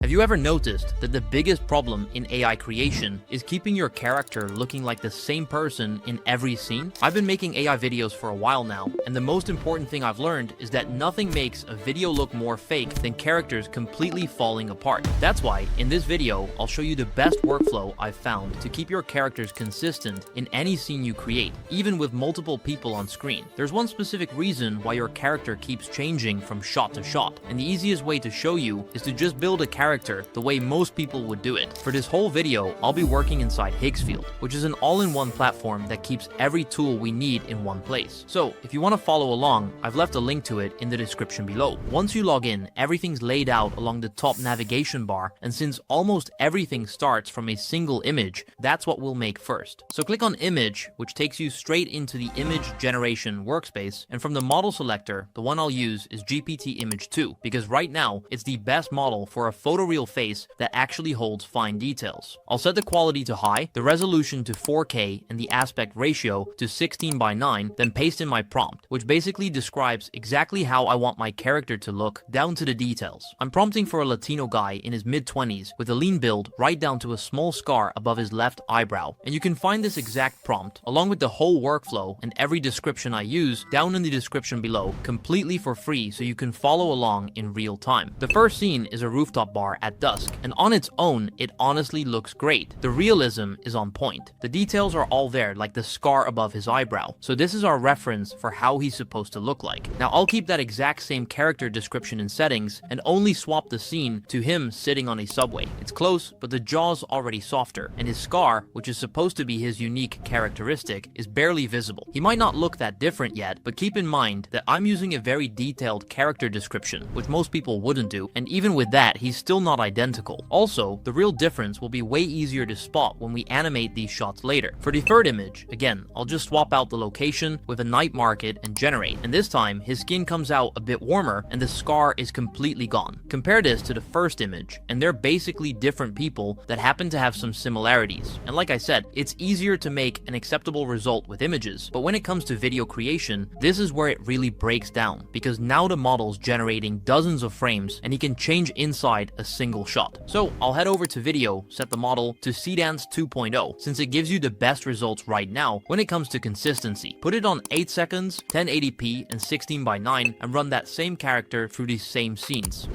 Have you ever noticed that the biggest problem in AI creation is keeping your character looking like the same person in every scene? I've been making AI videos for a while now, and the most important thing I've learned is that nothing makes a video look more fake than characters completely falling apart. That's why, in this video, I'll show you the best workflow I've found to keep your characters consistent in any scene you create, even with multiple people on screen. There's one specific reason why your character keeps changing from shot to shot, and the easiest way to show you is to just build a character the way most people would do it. For this whole video, I'll be working inside Higgsfield, which is an all-in-one platform that keeps every tool we need in one place. So, if you want to follow along, I've left a link to it in the description below. Once you log in, everything's laid out along the top navigation bar, and since almost everything starts from a single image, that's what we'll make first. So click on Image, which takes you straight into the image generation workspace, and from the model selector, the one I'll use is GPT Image 2, because right now, it's the best model for a photoreal face that actually holds fine details. I'll set the quality to high, the resolution to 4K, and the aspect ratio to 16:9, then paste in my prompt, which basically describes exactly how I want my character to look, down to the details. I'm prompting for a Latino guy in his mid-20s with a lean build right down to a small scar above his left eyebrow. And you can find this exact prompt, along with the whole workflow and every description I use, down in the description below, completely for free so you can follow along in real time. The first scene is a rooftop bar at dusk, and on its own, it honestly looks great. The realism is on point. The details are all there, like the scar above his eyebrow. So this is our reference for how he's supposed to look like. Now I'll keep that exact same character description in settings and only swap the scene to him sitting on a subway. It's close, but the jaw's already softer, and his scar, which is supposed to be his unique characteristic, is barely visible. He might not look that different yet, but keep in mind that I'm using a very detailed character description, which most people wouldn't do, and even with that, he's still not identical. Also, the real difference will be way easier to spot when we animate these shots later. For the third image, again, I'll just swap out the location with a night market and generate, and this time his skin comes out a bit warmer and the scar is completely gone. Compare this to the first image, and they're basically different people that happen to have some similarities. And like I said, it's easier to make an acceptable result with images, but when it comes to video creation, this is where it really breaks down, because now the model's generating dozens of frames and he can change inside a single shot. So I'll head over to video, set the model to Seedance 2.0, since it gives you the best results right now when it comes to consistency. Put it on 8 seconds, 1080p and 16:9, and run that same character through these same scenes.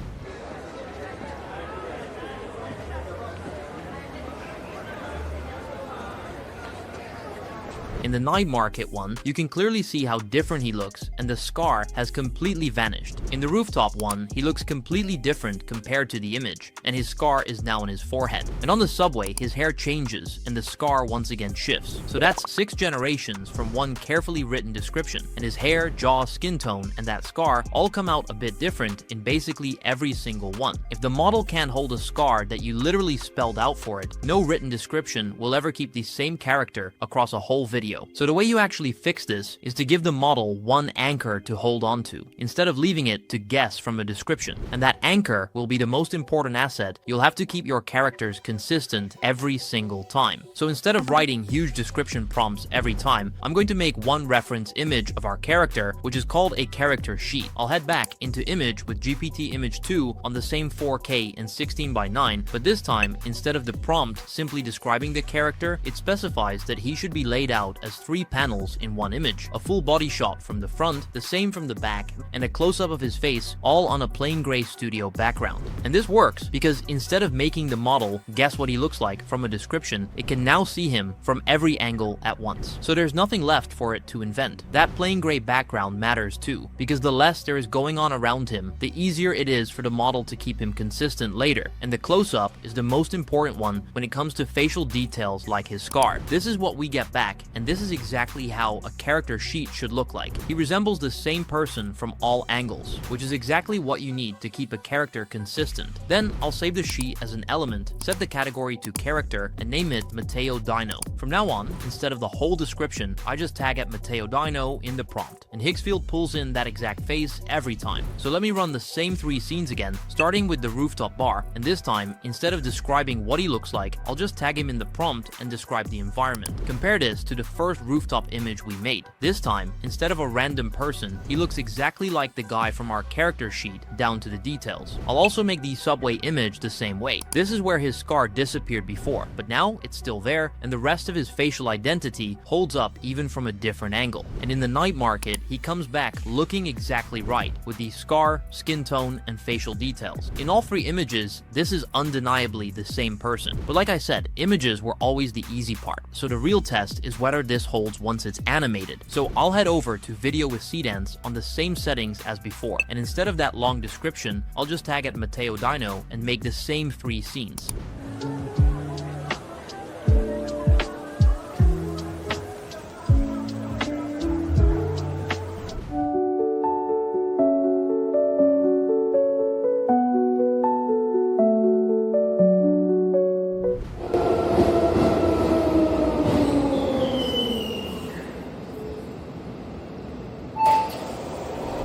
In the night market one, you can clearly see how different he looks, and the scar has completely vanished. In the rooftop one, he looks completely different compared to the image, and his scar is now on his forehead. And on the subway, his hair changes, and the scar once again shifts. So that's 6 generations from one carefully written description, and his hair, jaw, skin tone, and that scar all come out a bit different in basically every single one. If the model can't hold a scar that you literally spelled out for it, no written description will ever keep the same character across a whole video. So the way you actually fix this is to give the model one anchor to hold on to, instead of leaving it to guess from a description. And that anchor will be the most important asset. You'll have to keep your characters consistent every single time. So instead of writing huge description prompts every time, I'm going to make one reference image of our character, which is called a character sheet. I'll head back into Image with GPT Image 2 on the same 4K and 16:9, but this time, instead of the prompt simply describing the character, it specifies that he should be laid out as 3 panels in one image, a full body shot from the front, the same from the back, and a close-up of his face, all on a plain gray studio background. And this works because instead of making the model guess what he looks like from a description, it can now see him from every angle at once. So there's nothing left for it to invent. That plain gray background matters too, because the less there is going on around him, the easier it is for the model to keep him consistent later. And the close-up is the most important one when it comes to facial details like his scar. This is what we get back, and this is exactly how a character sheet should look like. He resembles the same person from all angles, which is exactly what you need to keep a character consistent. Then I'll save the sheet as an element, set the category to character, and name it Mateo Dino. From now on, instead of the whole description, I just tag at Mateo Dino in the prompt, and Higgsfield pulls in that exact face every time. So let me run the same 3 scenes again, starting with the rooftop bar, and this time, instead of describing what he looks like, I'll just tag him in the prompt and describe the environment. Compare this to the first rooftop image we made. This time, instead of a random person, he looks exactly like the guy from our character sheet down to the details. I'll also make the subway image the same way. This is where his scar disappeared before, but now it's still there, and the rest of his facial identity holds up even from a different angle. And in the night market, he comes back looking exactly right, with the scar, skin tone, and facial details. In all three images, this is undeniably the same person. But like I said, images were always the easy part, so the real test is whether this holds once it's animated. So I'll head over to Video with Seedance on the same settings as before, and instead of that long description, I'll just tag at Matteo Dino and make the same 3 scenes.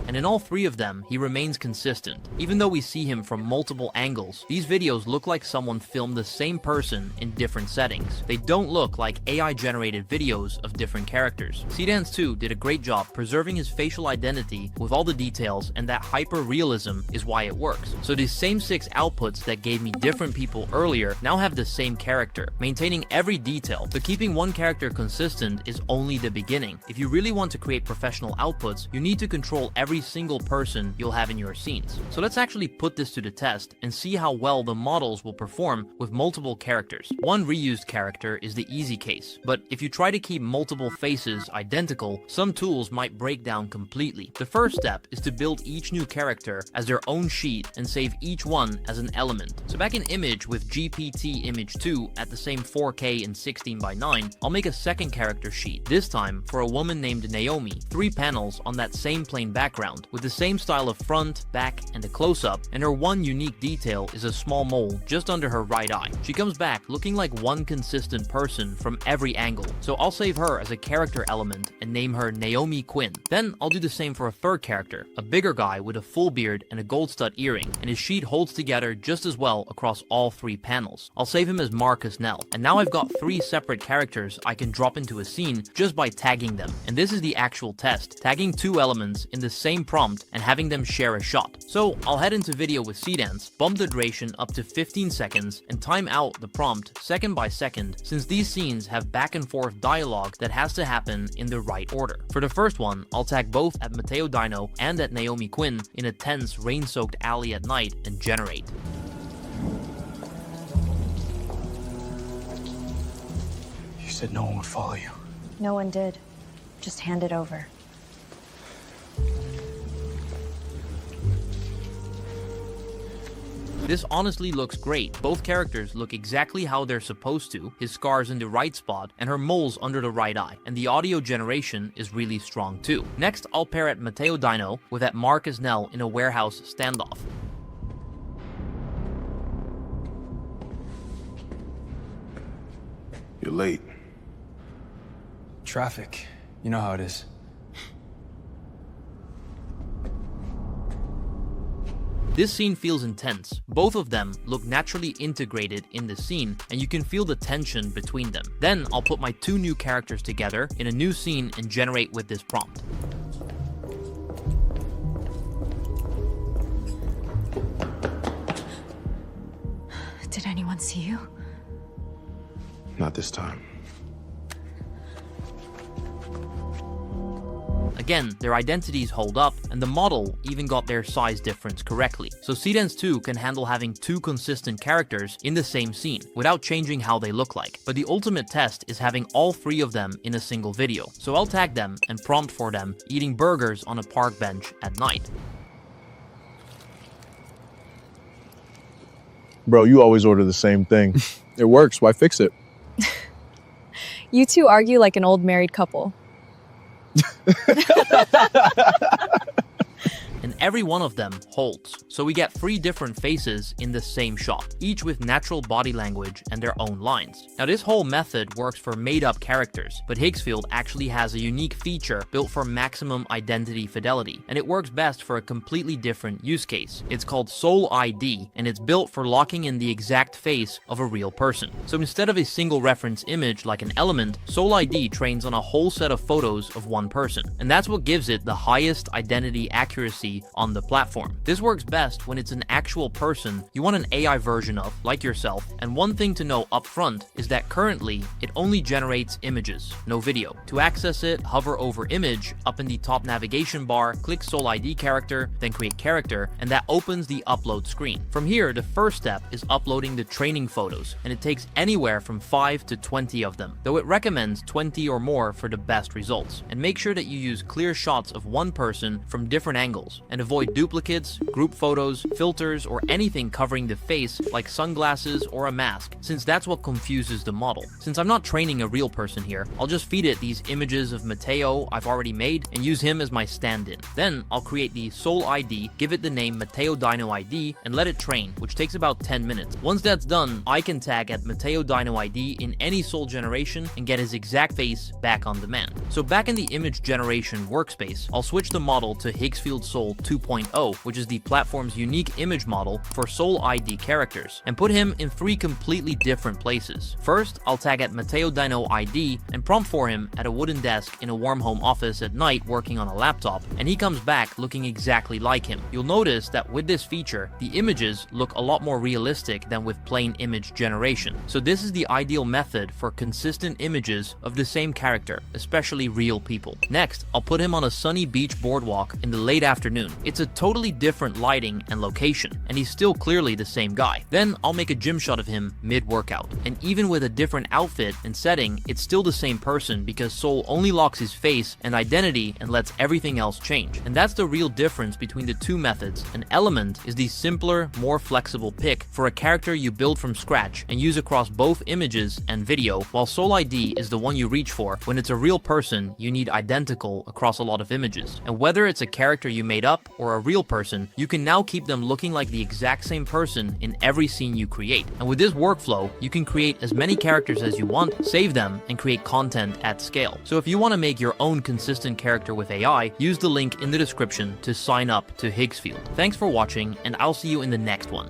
And in all 3 of them, he remains consistent. Even though we see him from multiple angles, these videos look like someone filmed the same person in different settings. They don't look like AI-generated videos of different characters. Seedance 2 did a great job preserving his facial identity with all the details, and that hyper-realism is why it works. So these same 6 outputs that gave me different people earlier now have the same character, maintaining every detail. But keeping one character consistent is only the beginning. If you really want to create professional outputs, you need to control every single person you'll have in your scenes. So let's actually put this to the test and see how well the models will perform with multiple characters. One reused character is the easy case, but if you try to keep multiple faces identical, some tools might break down completely. The first step is to build each new character as their own sheet and save each one as an element. So back in Image with GPT Image 2 at the same 4K and 16:9, I'll make a second character sheet, this time for a woman named Naomi, 3 panels on that same plain background, with the same style of front, back, and a close-up, and her one unique detail is a small mole just under her right eye. She comes back looking like one consistent person from every angle, so I'll save her as a character element and name her Naomi Quinn. Then I'll do the same for a third character, a bigger guy with a full beard and a gold stud earring, and his sheet holds together just as well across all 3 panels. I'll save him as Marcus Nell, and now I've got 3 separate characters I can drop into a scene just by tagging them. And this is the actual test, tagging 2 elements in the same prompt and having them share a shot. So I'll head into Video with Seedance, bump the duration up to 15 seconds, and time out the prompt second by second, since these scenes have back and forth dialogue that has to happen in the right order. For the first one, I'll tag both at Matteo Dino and at Naomi Quinn in a tense, rain-soaked alley at night and generate. You said no one would follow you. No one did. Just hand it over. This honestly looks great. Both characters look exactly how they're supposed to, his scars in the right spot and her moles under the right eye, and the audio generation is really strong too. Next, I'll pair at Matteo Dino with at Marcus Nell in a warehouse standoff. You're late. Traffic. You know how it is. This scene feels intense. Both of them look naturally integrated in the scene, and you can feel the tension between them. Then I'll put my 2 new characters together in a new scene and generate with this prompt. Did anyone see you? Not this time. Again, their identities hold up, and the model even got their size difference correctly. So Seedance 2 can handle having 2 consistent characters in the same scene, without changing how they look like. But the ultimate test is having all 3 of them in a single video. So I'll tag them and prompt for them eating burgers on a park bench at night. Bro, you always order the same thing. It works, why fix it? You two argue like an old married couple. And every one of them holds. So we get 3 different faces in the same shot, each with natural body language and their own lines. Now this whole method works for made-up characters, but Higgsfield actually has a unique feature built for maximum identity fidelity, and it works best for a completely different use case. It's called Soul ID, and it's built for locking in the exact face of a real person. So instead of a single reference image like an element, Soul ID trains on a whole set of photos of one person, and that's what gives it the highest identity accuracy on the platform. This works best when it's an actual person you want an AI version of, like yourself, and one thing to know up front is that currently it only generates images, no video. To access it, hover over image, up in the top navigation bar, click Soul ID character, then create character, and that opens the upload screen. From here, the first step is uploading the training photos, and it takes anywhere from 5 to 20 of them, though it recommends 20 or more for the best results. And make sure that you use clear shots of one person from different angles, and avoid duplicates, group photos, filters, or anything covering the face like sunglasses or a mask, since that's what confuses the model. Since I'm not training a real person here, I'll just feed it these images of Matteo I've already made and use him as my stand-in. Then I'll create the Soul ID, give it the name Matteo Dino ID, and let it train, which takes about 10 minutes. Once that's done, I can tag at Matteo Dino ID in any Soul generation and get his exact face back on demand. So back in the image generation workspace, I'll switch the model to Higgsfield Soul 2.0, which is the platform's unique image model for Soul ID characters, and put him in 3 completely different places. First, I'll tag at Matteo Dino ID and prompt for him at a wooden desk in a warm home office at night working on a laptop, and he comes back looking exactly like him. You'll notice that with this feature, the images look a lot more realistic than with plain image generation. So this is the ideal method for consistent images of the same character, especially real people. Next, I'll put him on a sunny beach boardwalk in the late afternoon. It's a totally different lighting and location, and he's still clearly the same guy. Then I'll make a gym shot of him mid-workout, and even with a different outfit and setting, it's still the same person because Soul only locks his face and identity and lets everything else change. And that's the real difference between the 2 methods. An element is the simpler, more flexible pick for a character you build from scratch and use across both images and video, while Soul ID is the one you reach for when it's a real person you need identical across a lot of images. And whether it's a character you made up or a real person, you can now keep them looking like the exact same person in every scene you create. And with this workflow, you can create as many characters as you want, save them, and create content at scale. So if you want to make your own consistent character with AI, use the link in the description to sign up to Higgsfield. Thanks for watching, and I'll see you in the next one.